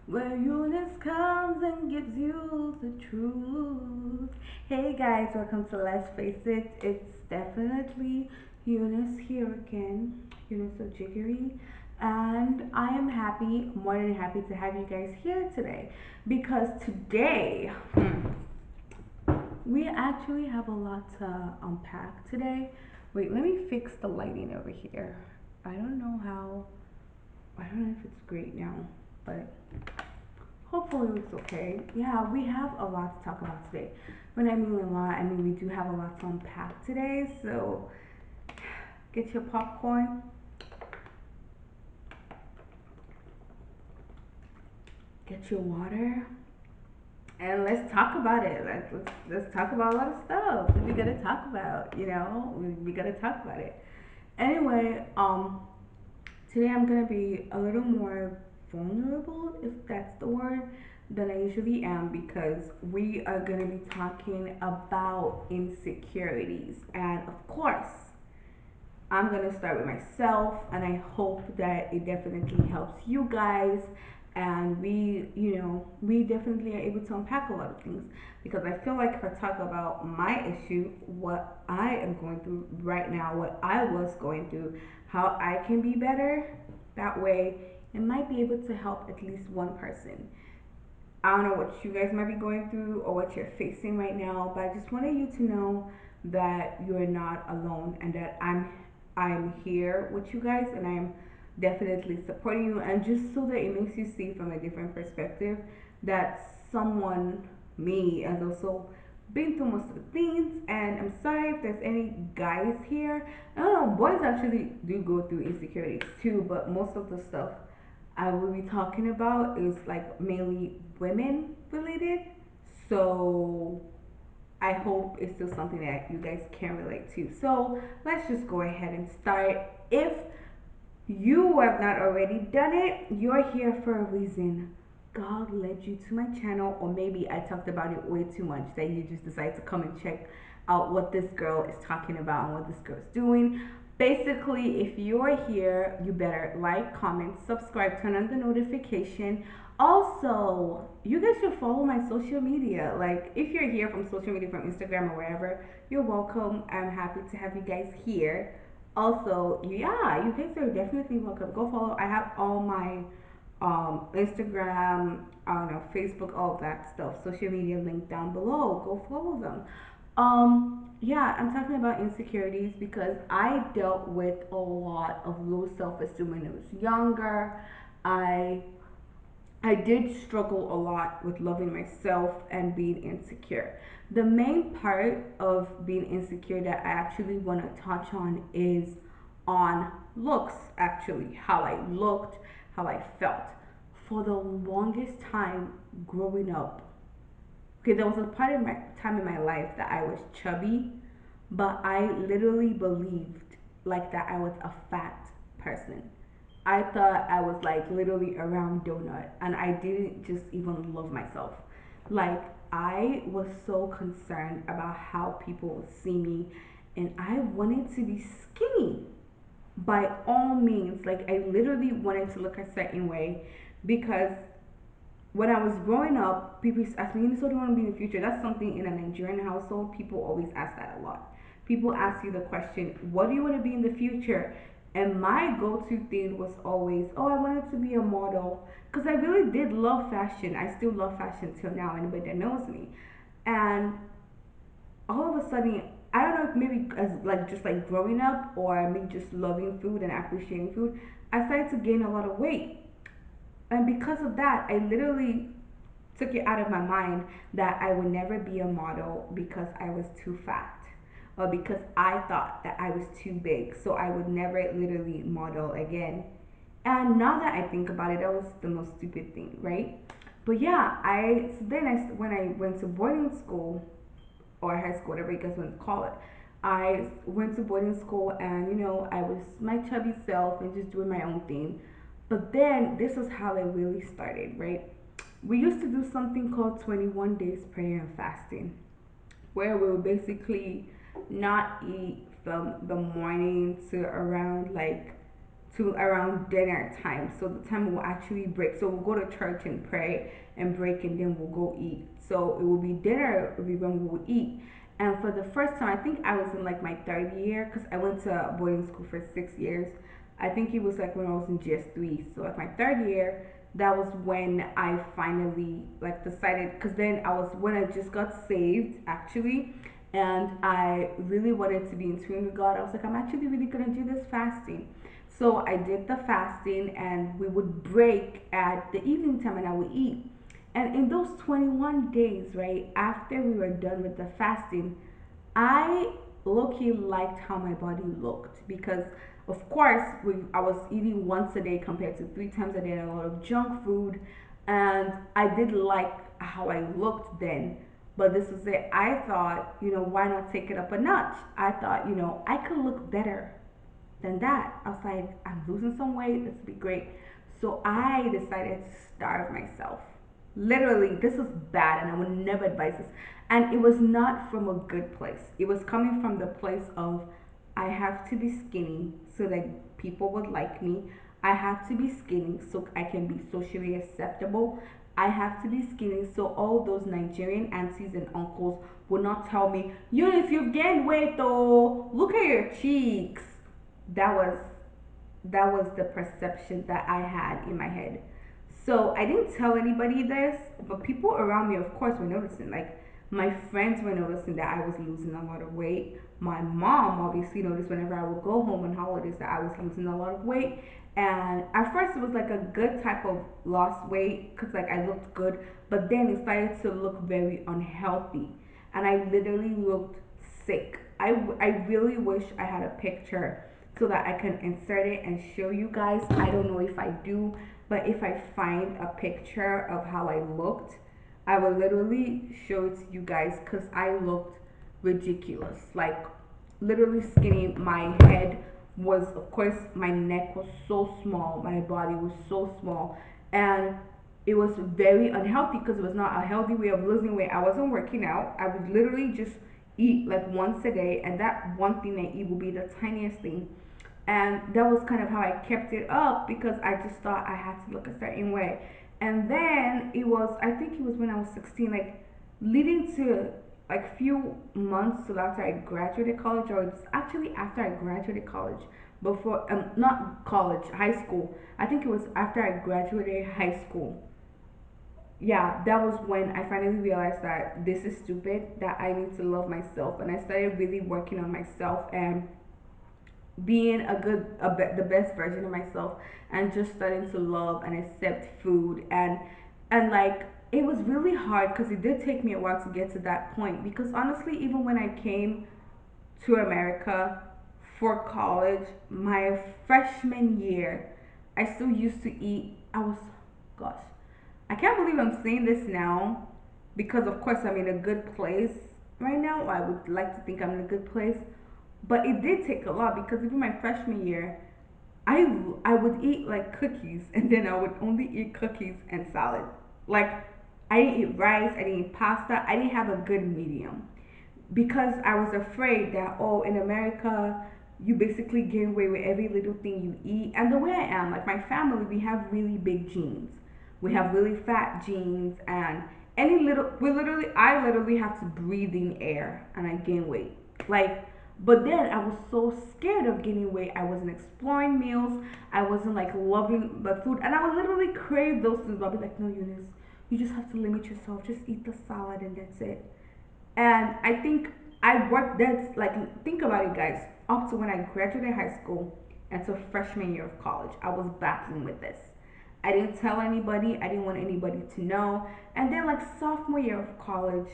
where Eunice comes and gives you the truth. Hey guys, welcome to Let's Face It. It's definitely Eunice here again, Eunice of Jiggery. And I am happy, more than happy to have you guys here today because today we actually have a lot to unpack today. Wait, let me fix the lighting over here. I don't know if it's great now, but hopefully it's okay. Yeah, we have a lot to talk about today. When I mean a lot, I mean we do have a lot to unpack today. So get your popcorn, get your water, and let's talk about it. Let's talk about a lot of stuff that we gotta talk about. We gotta talk about it. Anyway, today I'm gonna be a little more vulnerable, if that's the word, than I usually am because we are gonna be talking about insecurities. And of course, I'm gonna start with myself, and I hope that it definitely helps you guys. And we definitely are able to unpack a lot of things because I feel like if I talk about my issue, what I am going through right now, what I was going through, how I can be better, that way it might be able to help at least one person. I don't know what you guys might be going through or what you're facing right now, but I just wanted you to know that you're not alone and that I'm here with you guys and I'm definitely supporting you and just so that it makes you see from a different perspective that someone me has also been through most of the things. And I'm sorry if there's any guys here. I don't know, boys actually do go through insecurities too, but most of the stuff I will be talking about is like mainly women related. So I hope it's still something that you guys can relate to. So let's just go ahead and start. If you have not already done it, you're here for a reason. God led you to my channel, or maybe I talked about it way too much that you just decided to come and check out what this girl is talking about and what this girl is doing. Basically, if you're here, you better like, comment, subscribe, turn on the notification. Also, you guys should follow my social media. Like, if you're here from social media, from Instagram or wherever, you're welcome. I'm happy to have you guys here. Also, yeah, you guys are definitely welcome. Go follow. I have all my Instagram, I don't know, Facebook, all of that stuff, social media link down below. Go follow them. Yeah, I'm talking about insecurities because I dealt with a lot of low self esteem when I was younger. I I did struggle a lot with loving myself and being insecure. The main part of being insecure that I actually want to touch on is on looks, actually, how I looked, how I felt. For the longest time growing up, okay, there was a part of my time in my life that I was chubby, but I literally believed like that I was a fat person. I thought I was like literally a round donut and I didn't just even love myself. Like I was so concerned about how people would see me and I wanted to be skinny by all means. Like I literally wanted to look a certain way because when I was growing up, people used to ask me, so do you want to be in the future? That's something in a Nigerian household, people always ask that a lot. People ask you the question, what do you want to be in the future? And my go to thing was always, oh, I wanted to be a model. Because I really did love fashion. I still love fashion till now, anybody that knows me. And all of a sudden, I don't know if maybe as like just like growing up or me just loving food and appreciating food, I started to gain a lot of weight. And because of that, I literally took it out of my mind that I would never be a model because I was too fat or because I thought that I was too big. So I would never literally model again. And now that I think about it, that was the most stupid thing, right? But yeah, when I went to boarding school or high school, whatever you guys want to call it, I went to boarding school and I was my chubby self and just doing my own thing. But then this was how it really started, right? We used to do something called 21 days prayer and fasting, where we would basically not eat from the morning to around like to around dinner time. So the time will actually break. So we'll go to church and pray and break, and then we'll go eat. So it will be dinner will be when we will eat. And for the first time, I think I was in like my third year because I went to boarding school for 6 years. I think it was like when I was in GS3. So like my third year, that was when I finally like decided, because then I was when I just got saved actually, and I really wanted to be in tune with God. I was like, I'm actually really gonna do this fasting. So I did the fasting, and we would break at the evening time, and I would eat. And in those 21 days, right after we were done with the fasting, I low-key liked how my body looked because, of course, I was eating once a day compared to 3 times a day and a lot of junk food. And I did like how I looked then. But this was it. I thought, why not take it up a notch? I thought, I could look better than that. I was like, I'm losing some weight. This would be great. So I decided to starve myself. Literally, this is bad, and I would never advise this. And it was not from a good place. It was coming from the place of, I have to be skinny so that people would like me. I have to be skinny so I can be socially acceptable. I have to be skinny so all those Nigerian aunties and uncles will not tell me, Eunice, you've gained weight, though. Look at your cheeks. That was that was the perception that I had in my head. So I didn't tell anybody this, but people around me, of course, were noticing. Like my friends were noticing that I was losing a lot of weight. My mom obviously noticed whenever I would go home on holidays that I was losing a lot of weight. And at first, it was like a good type of lost weight because like I looked good, but then it started to look very unhealthy, and I literally looked sick. I really wish I had a picture so that I can insert it and show you guys. I don't know if I do, but if I find a picture of how I looked, I will literally show it to you guys because I looked ridiculous. Like literally skinny. My head was, of course, my neck was so small, my body was so small, and it was very unhealthy because it was not a healthy way of losing weight. I wasn't working out. I would literally just eat like once a day, and that one thing I eat will be the tiniest thing. And that was kind of how I kept it up because I just thought I had to look a certain way. And then it was, I think it was when I was 16, like leading to like few months till after I graduated college, or it's actually after I graduated college, before not college, high school. I think it was after I graduated high school. Yeah, that was when I finally realized that this is stupid, that I need to love myself, and I started really working on myself and being the best version of myself, and just starting to love and accept food. And like it was really hard because it did take me a while to get to that point, because honestly, even when I came to America for college, my freshman year, I still used to eat. Gosh, I can't believe I'm saying this now, because of course I'm in a good place right now. I would like to think I'm in a good place, but it did take a lot because even my freshman year, I would eat like cookies, and then I would only eat cookies and salad. Like I didn't eat rice, I didn't eat pasta, I didn't have a good medium because I was afraid that, oh, in America you basically gain weight with every little thing you eat. And the way I am, like my family, we have really big genes. We have really fat genes, and I literally have to breathe in air and I gain weight. Like, but then I was so scared of gaining weight. I wasn't exploring meals. I wasn't like loving the food, and I would literally crave those things. But I'd be like, no, Eunice, you just have to limit yourself. Just eat the salad and that's it. And I think I worked that's like, think about it, guys. Up to when I graduated high school until freshman year of college, I was battling with this. I didn't tell anybody, I didn't want anybody to know. And then like sophomore year of college,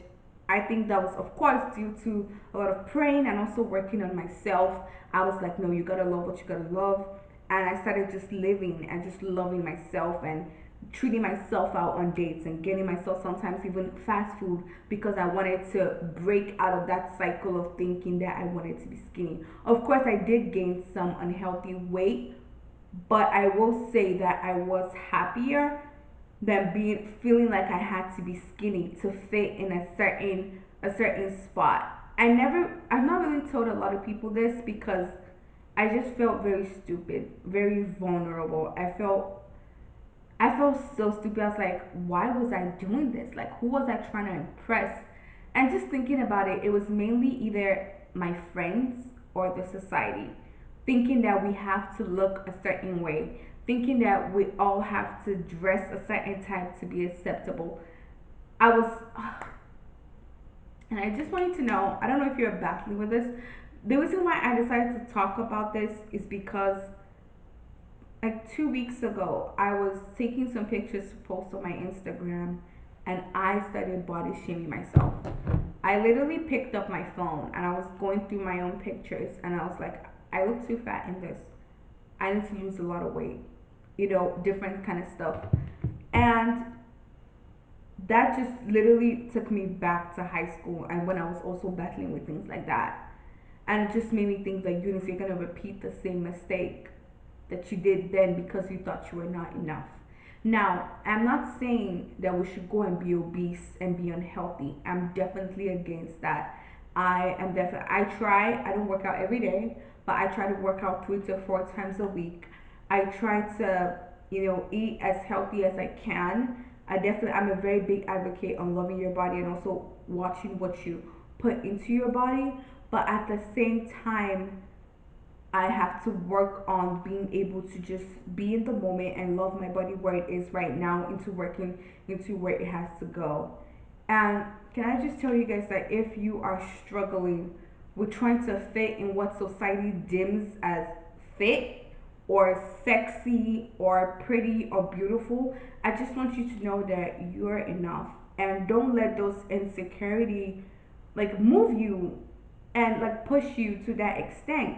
I think that was of course due to a lot of praying and also working on myself. I was like, no, you gotta love what you gotta love. And I started just living and just loving myself and treating myself out on dates and getting myself sometimes even fast food, because I wanted to break out of that cycle of thinking that I wanted to be skinny. Of course, I did gain some unhealthy weight, but I will say that I was happier than being feeling like I had to be skinny to fit in a certain spot. I've not really told a lot of people this because I just felt very stupid, very vulnerable. I felt so stupid. I was like, why was I doing this? Like, who was I trying to impress? And just thinking about it, it was mainly either my friends or the society. Thinking that we have to look a certain way, thinking that we all have to dress a certain type to be acceptable. I was, and I just want you to know, I don't know if you're battling with this. The reason why I decided to talk about this is because like 2 weeks ago, I was taking some pictures to post on my Instagram and I started body shaming myself. I literally picked up my phone and I was going through my own pictures and I was like, I look too fat in this. I need to lose a lot of weight, different kind of stuff. And that just literally took me back to high school and when I was also battling with things like that. And it just made me think like, Eunice, you're gonna repeat the same mistake that you did then because you thought you were not enough. Now, I'm not saying that we should go and be obese and be unhealthy. I'm definitely against that. I try, I don't work out every day, but I try to work out 3 to 4 times a week. I try to, eat as healthy as I can. I'm a very big advocate on loving your body and also watching what you put into your body. But at the same time, I have to work on being able to just be in the moment and love my body where it is right now into working into where it has to go. And can I just tell you guys that if you are struggling with trying to fit in what society deems as fit or sexy or pretty or beautiful, I just want you to know that you're enough. And don't let those insecurity like move you and like push you to that extent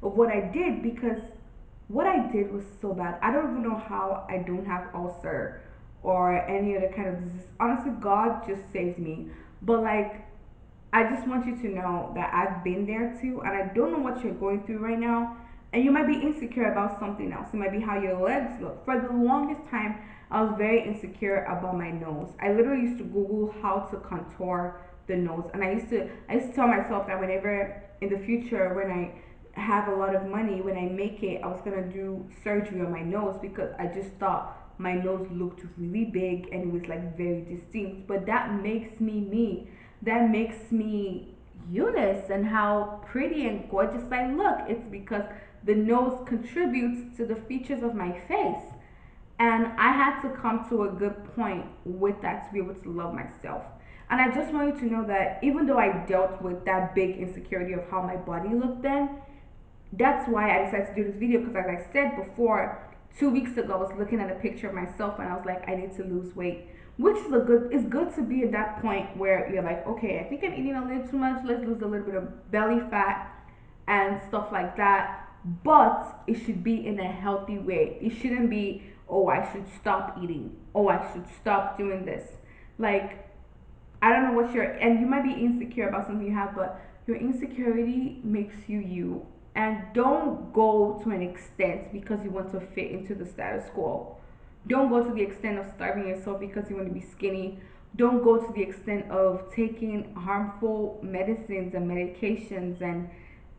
of what I did because what I did was so bad. I don't even know how I don't have ulcer or any other kind of disease. Honestly, God just saved me. But like I just want you to know that I've been there too, and I don't know what you're going through right now. And you might be insecure about something else. It might be how your legs look. For the longest time, I was very insecure about my nose. I literally used to Google how to contour the nose, and I used to tell myself that whenever in the future, when I have a lot of money, when I make it, I was gonna do surgery on my nose because I just thought my nose looked really big and it was like very distinct. But that makes me me, that makes me Eunice and how pretty and gorgeous I look. It's because the nose contributes to the features of my face. And I had to come to a good point with that to be able to love myself. And I just want you to know that even though I dealt with that big insecurity of how my body looked then, that's why I decided to do this video because as I said before, 2 weeks ago I was looking at a picture of myself and I was like, I need to lose weight. Which is it's good to be at that point where you're like, okay, I think I'm eating a little too much, let's lose a little bit of belly fat and stuff like that. But it should be in a healthy way. It shouldn't be, oh, I should stop eating. Oh, I should stop doing this. Like, I don't know what and you might be insecure about something you have, but your insecurity makes you you. And don't go to an extent because you want to fit into the status quo. Don't go to the extent of starving yourself because you want to be skinny. Don't go to the extent of taking harmful medicines and medications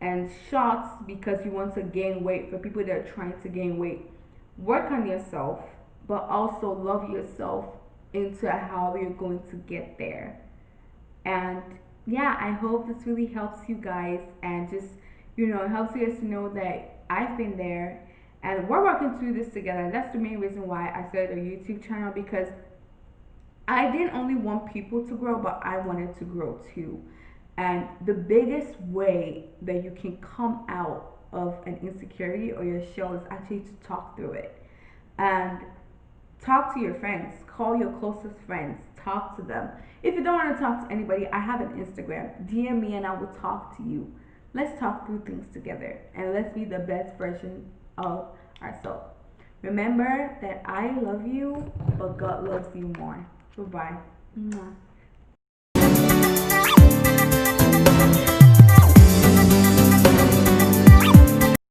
and shots because you want to gain weight for people that are trying to gain weight. Work on yourself, but also love yourself into how you're going to get there. And yeah, I hope this really helps you guys and just, helps you guys to know that I've been there and we're working through this together. And that's the main reason why I started a YouTube channel because I didn't only want people to grow, but I wanted to grow too. And the biggest way that you can come out of an insecurity or your shell is actually to talk through it. And talk to your friends, call your closest friends, talk to them. If you don't want to talk to anybody, I have an Instagram. DM me and I will talk to you. Let's talk through things together and let's be the best version of ourselves. Remember that I love you, but God loves you more. Goodbye. Mwah.